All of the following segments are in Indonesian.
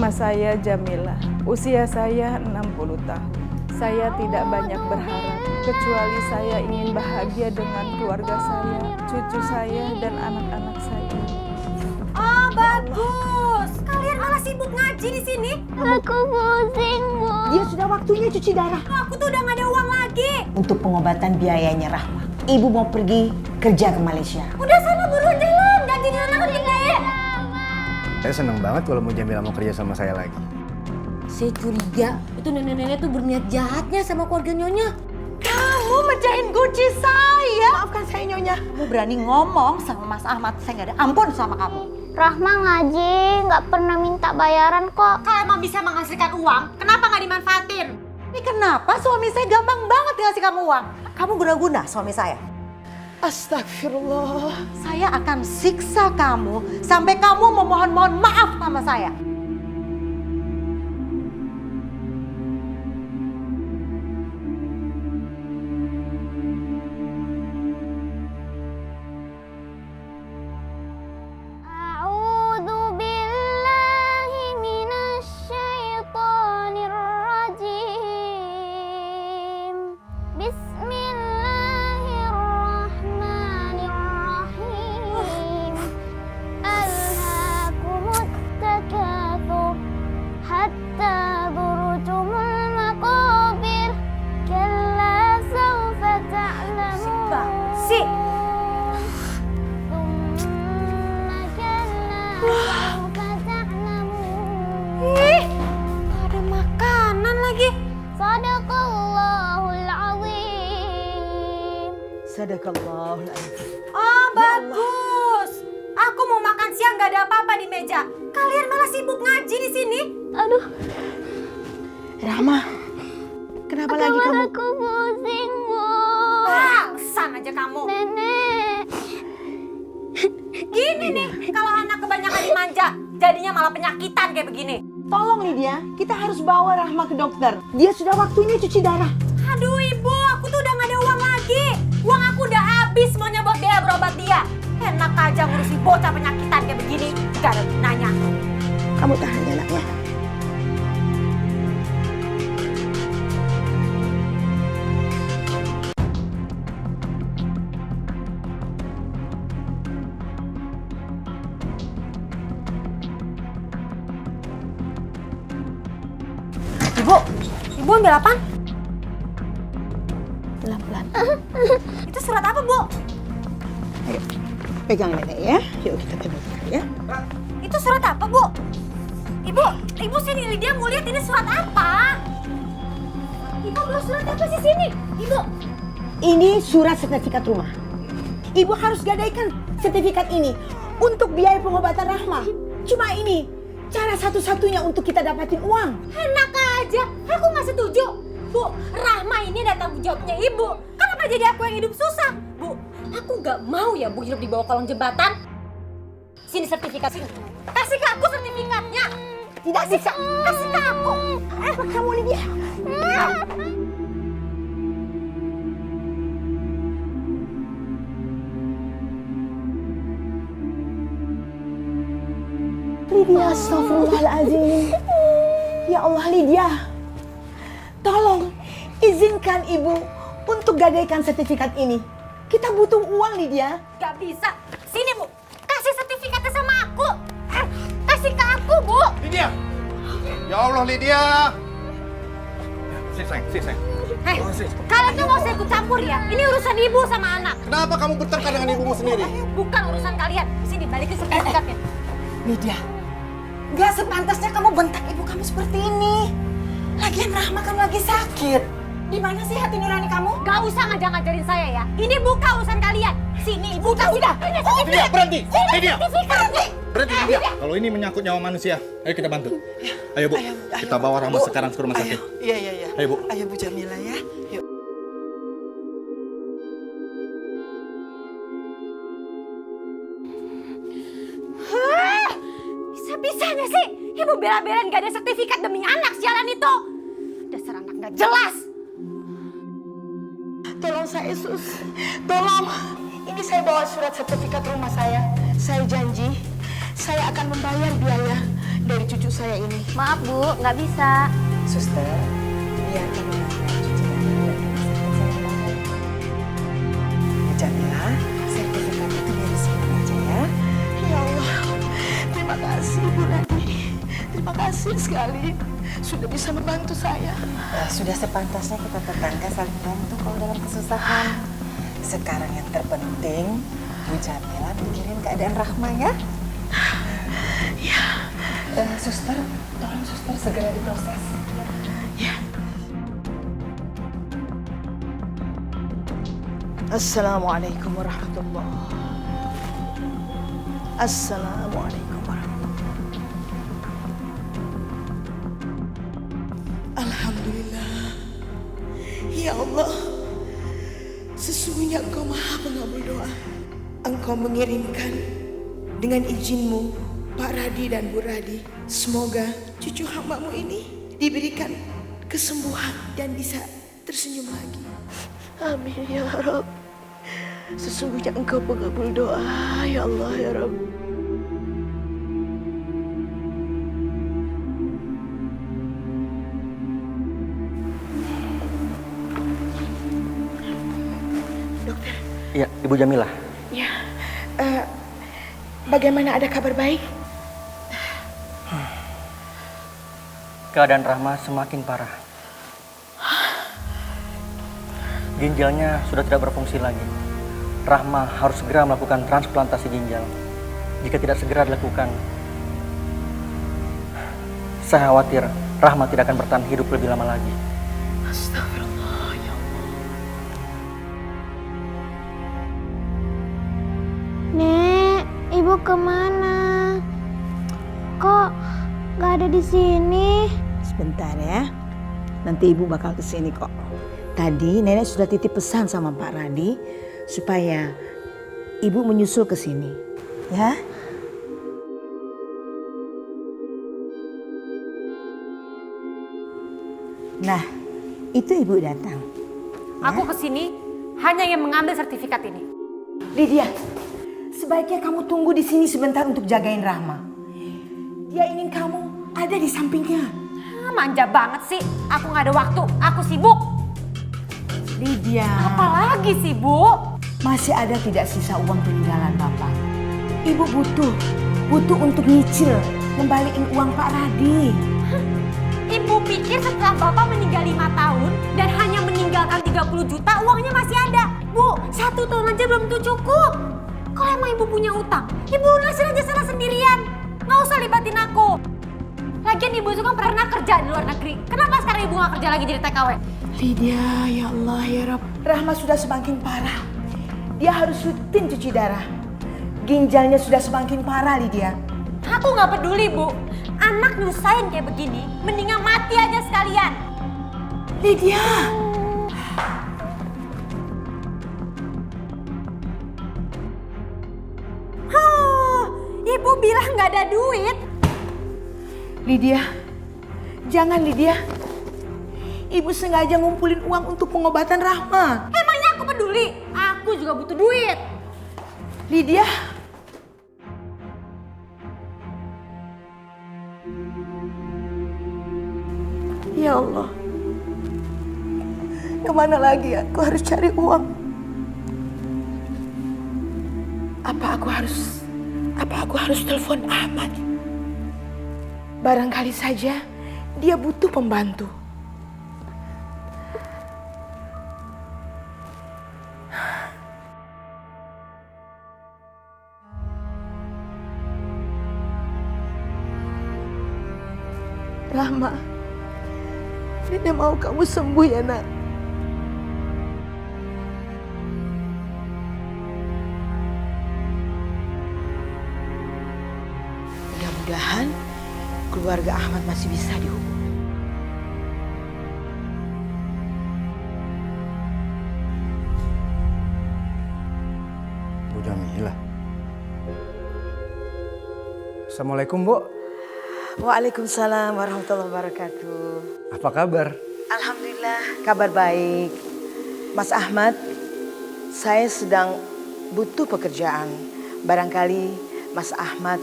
Nama saya Jamila, usia saya 60 tahun. Saya tidak banyak berharap, kecuali saya ingin bahagia dengan keluarga saya, cucu saya, dan anak-anak saya. Oh, bagus. Kalian malah sibuk ngaji di sini. Aku pusing, Bu. Dia sudah waktunya cuci darah. Aku tuh udah gak ada uang lagi. Untuk pengobatan biayanya Rahma, ibu mau pergi kerja ke Malaysia. Udah sana buruan jalan, ganti di anak gede. Saya seneng banget kalau mau Jamila mau kerja sama saya lagi. Saya curiga itu nenek-nenek tuh berniat jahatnya sama keluarga Nyonya. Kamu mecahin guci saya. Maafkan saya Nyonya. Kamu berani ngomong sama Mas Ahmad, saya gak ada ampun sama kamu. Rahma ngaji, nggak pernah minta bayaran kok. Kalau emang bisa menghasilkan uang, kenapa gak dimanfaatin? Ini kenapa suami saya gampang banget ngasih kamu uang? Kamu guna-guna suami saya. Astagfirullah. Saya akan siksa kamu sampai kamu memohon-mohon maaf sama saya. A'udzu billahi minasy syaithanir rajim. Bismillahirrahmanirrahim. Alhaakumut takatsur hatta zurtumul maqabir. Kalla sawfa ta'lamun. Basi. Ih, ada makanan lagi. Sadaqallahul azim. Sadaqallahul azim. Oh, bagus. Aku mau makan siang gak ada apa-apa di meja. Kalian malah sibuk ngaji di sini. Aduh, Rahma, kenapa lagi kamu? aku pusing, Bu. Bangsan aja kamu. Nenek. Gini nih, kalau anak kebanyakan dimanja, jadinya malah penyakitan kayak begini. Tolong Lydia, kita harus bawa Rahma ke dokter. Dia sudah waktunya cuci darah. Aduh ibu, aku tuh udah gak ada uang lagi. Uang aku udah habis semuanya buat biaya berobat dia. Enak aja ngurusi bocah penyakitan kayak begini. Gak ada gunanya. Kamu tahan ya anaknya. Ibu ambil apa? Pelan-pelan. Itu surat apa, Bu? Ayo, pegang nenek ya. Yuk kita tebakkan ya. Itu surat apa, Bu? Ibu sini, Lydia mau lihat ini surat apa? Ibu bawa surat apa sih sini? Ibu. Ini surat sertifikat rumah. Ibu harus gadaikan sertifikat ini untuk biaya pengobatan Rahma. Cuma ini cara satu-satunya untuk kita dapatin uang. Enak aja, aku nggak setuju. Bu, Rahma ini ada tanggung jawabnya ibu. Kenapa jadi aku yang hidup susah? Bu, aku nggak mau ya Bu hidup di bawah kolong jembatan. Sini sertifikat sini. Kasih ke aku sertifikatnya. Tidak bisa. Kasih ke aku. Apa kamu Lydia? Lydia, astagfirullahaladzim. Ya Allah Lydia, tolong izinkan ibu untuk gadaikan sertifikat ini. Kita butuh uang Lydia. Gak bisa. Sini Bu, kasih sertifikatnya sama aku. Kasih ke aku Bu. Lydia! Ya Allah Lydia! Sini sayang. Hei, kalian tuh gak usah ikut campur ya. Ini urusan ibu sama anak. Kenapa kamu bertengkar dengan ibumu sendiri? Bukan urusan kalian. Sini balikin sertifikatnya. Lydia, gak sepantasnya kamu bentak ibu kamu seperti ini. Lagian Rahma kan lagi sakit. Di mana sih hati nurani kamu? Gak usah ngajar-ngajarin saya ya. Ini bukan urusan kalian. Sini ibu kasih. Ini Lydia, berhenti! Lydia! sertifikatnya. Berhenti Lydia! Kalau ini menyangkut nyawa manusia, ayo kita bantu. Ayo Bu, kita bawa Rahma sekarang ke rumah sakit. Iya. Ayo Bu. Ayo Bu Jamila ya. Yuk. Bisa-bisanya sih ibu bela-belain gak ada sertifikat demi anak sialan itu. Dasar anak gak jelas. Tolong saya Sus, tolong. Ini saya bawa surat sertifikat rumah saya. Saya janji, saya akan membayar biaya dari cucu saya ini. Maaf Bu, nggak bisa. Suster, biarkan mengambil cucu Jamila dari rumah sakit saya bawa. Bu Jamila, sertifikat itu biar disimpan aja ya. Ya Allah, terima kasih Bu Rani. Terima kasih sekali sudah bisa membantu saya. Sudah sepantasnya kita tetangga saling bantu kalau dalam kesusahan. Sekarang yang terpenting, Bu Jamila mikirin keadaan Rahma ya. Ya, Suster, tolong suster segera diproses. ya. Assalamualaikum warahmatullahi. Assalamualaikum warahmatullahi. Alhamdulillah. Ya Allah, sesungguhnya Engkau Maha Pengabul doa. Engkau mengirimkan dengan izin-Mu Pak Radi dan Bu Radi. Semoga cucu hamba-Mu ini diberikan kesembuhan dan bisa tersenyum lagi. Amin ya Rabb. Sesungguhnya Engkau pengabul doa, ya Allah ya Rabb. Dokter, Iya, Ibu Jamila. ya, bagaimana, ada kabar baik? Keadaan Rahma semakin parah. Ginjalnya sudah tidak berfungsi lagi. Rahma harus segera melakukan transplantasi ginjal. Jika tidak segera dilakukan, saya khawatir Rahma tidak akan bertahan hidup lebih lama lagi. Astagfirullah, ya Allah. Nek, Ibu kemana? Kok nggak ada di sini? Sebentar ya, nanti Ibu bakal kesini kok. Tadi Nenek sudah titip pesan sama Pak Radi supaya Ibu menyusul ke sini, ya. Nah, itu Ibu datang. Aku kesini hanya yang mengambil sertifikat ini. Lydia, sebaiknya kamu tunggu di sini sebentar untuk jagain Rahma. Dia ingin kamu ada di sampingnya. Manja banget sih, aku nggak ada waktu, aku sibuk. Lydia, Apalagi sibuk? masih ada tidak sisa uang peninggalan Bapak? Ibu butuh untuk nyicil, ngembaliin uang Pak Radi. Ibu pikir setelah Bapak meninggal 5 tahun dan hanya meninggalkan 30 juta, uangnya masih ada. Bu, 1 tahun aja belum tentu cukup. Kalau emang Ibu punya utang, Ibu lunasin aja sana sendirian. Nggak usah libatin aku. Lagian Ibu itu kan pernah kerja di luar negeri. Kenapa sekarang Ibu nggak kerja lagi jadi TKW? Lydia, ya Allah ya Rabb. Rahma sudah semakin parah. Dia harus rutin cuci darah. Ginjalnya sudah semakin parah, Lydia. Aku nggak peduli, Bu. Anak nyusahin kayak begini, mendingan mati aja sekalian. Lydia. Ibu bilang nggak ada duit. Lydia, jangan Lydia. Ibu sengaja ngumpulin uang untuk pengobatan Rahma. Emangnya aku peduli? Aku juga butuh duit. Lydia. Ya Allah. Kemana lagi aku harus cari uang? Apa aku harus telepon Ahmad? Barangkali saja dia butuh pembantu. Rahma, Nenek mau kamu sembuh ya nak. Mudah-mudahan keluarga Ahmad masih bisa dihubungi. Bu Jamila. Assalamualaikum, Bu. Waalaikumsalam warahmatullahi wabarakatuh. Apa kabar? Alhamdulillah, kabar baik. Mas Ahmad, saya sedang butuh pekerjaan. Barangkali Mas Ahmad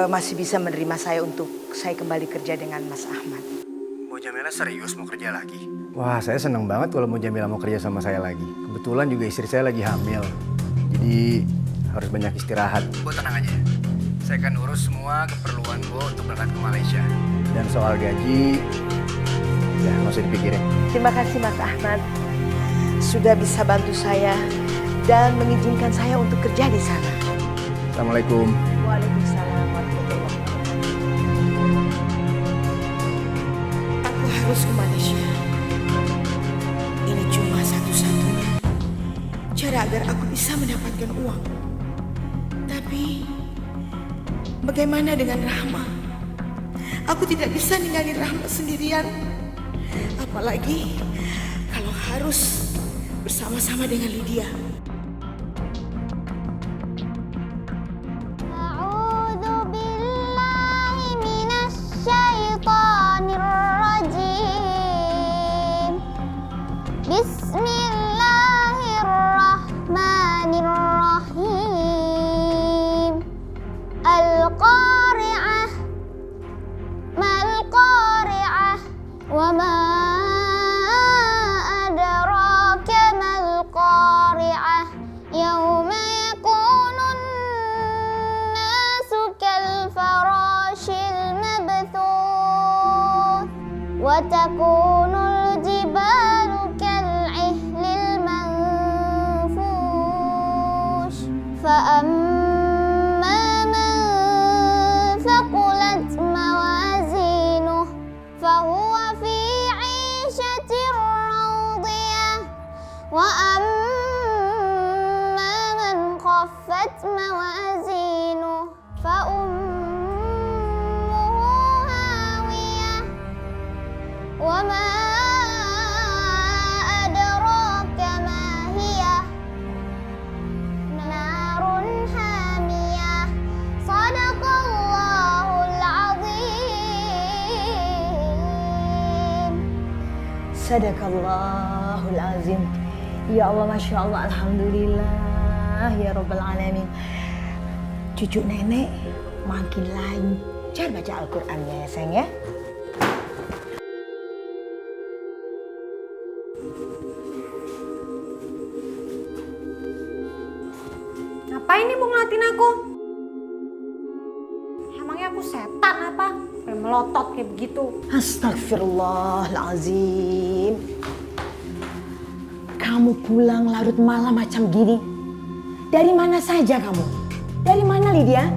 masih bisa menerima saya untuk saya kembali kerja dengan Mas Ahmad. Bu Jamila serius mau kerja lagi? Wah, saya senang banget kalau Bu Jamila mau kerja sama saya lagi. Kebetulan juga istri saya lagi hamil. Jadi harus banyak istirahat. Bu tenang aja. Saya akan urus semua keperluan Bu untuk berangkat ke Malaysia. Dan soal gaji, ya nggak usah dipikirin. Terima kasih Mas Ahmad. Sudah bisa bantu saya dan mengizinkan saya untuk kerja di sana. Assalamualaikum. Waalaikumsalam warahmatullahi wabarakatuh. Aku harus ke Malaysia. Ini cuma satu-satunya cara agar aku bisa mendapatkan uang. Tapi bagaimana dengan Rahma? Aku tidak bisa ninggalin Rahma sendirian. Apalagi kalau harus bersama-sama dengan Lydia. A'udzu billahi minasy syaithanir rajim. Bismillahirrahmanirrahim. Al-qari'ah mal qari'ah wa ma adraka mal qari'ah yauma yakunun nasu kal farashil mabthuth wa takunul jibalu kal ihlil manfush fa amma man thaqulat mawazinuh fahuwa fi 'ishatin radiyah wa amma man khaffat mawazinuh fa ummuhu hawiyah wa ma adraka ma hiya narun hamiyah. Sadaqallahul azim. Sadaqallahul azim. Ya Allah, Masya Allah, Alhamdulillah, ya Rabbal Alamin. Cucu nenek makin lancar baca Al-Qurannya ya sayang ya. Ngapain nih mau ngeliatin aku? Emangnya aku setan apa? Pengen melotot kayak begitu. Astagfirullahalazim. Kamu pulang larut malam macam gini. Dari mana saja kamu? Dari mana Lydia?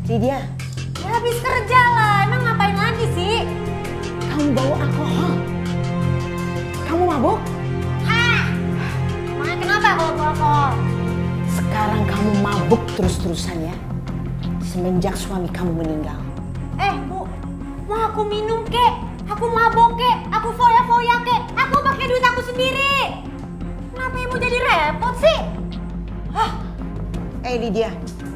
Lydia, Ya habis kerja lah, emang ngapain lagi sih? kamu bawa alkohol. Kamu mabuk? Emangnya kenapa kalau bawa alkohol? Sekarang kamu mabuk terus-terusan ya. Semenjak suami kamu meninggal. Bu, mau aku minum kek? Aku mabok kek? Aku foya-foya kek? Aku pakai duit aku sendiri. Kenapa ibu jadi repot sih? Lydia,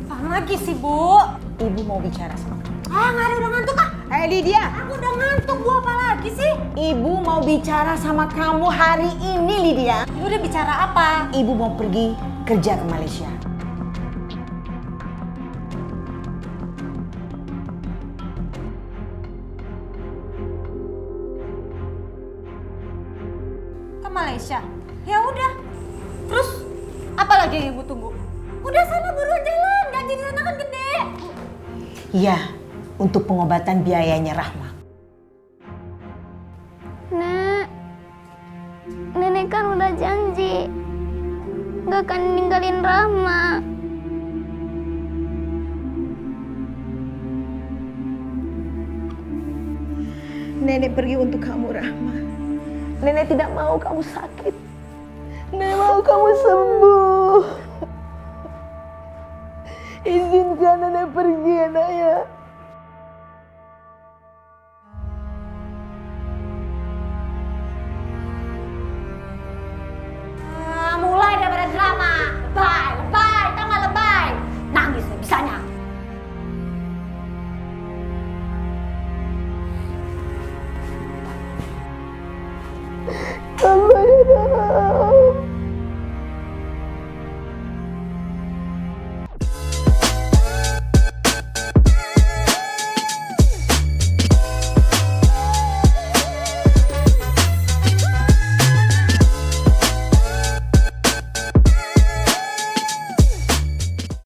Apaan lagi sih, Bu? ibu mau bicara sama kamu. Nggak ada, udah ngantuk ah. Lydia, Aku udah ngantuk, Bu, apa lagi sih? ibu mau bicara sama kamu hari ini Lydia. Ya udah bicara apa? Ibu mau pergi kerja ke Malaysia. Ke Malaysia. Ya udah. Terus apa lagi yang Ibu tunggu? Udah sana buruan jalan, gaji di sana kan gede. Iya, untuk pengobatan biayanya Rahma. Nek, nenek kan udah janji gak akan ninggalin Rahma. Nenek pergi untuk kamu, Rahma. Nenek tidak mau kamu sakit. Nenek mau kamu sembuh. Izinkan nenek pergi ya, nak ya. Mulai daripada drama. Lebay, tau gak lebay? Nangis nih bisanya.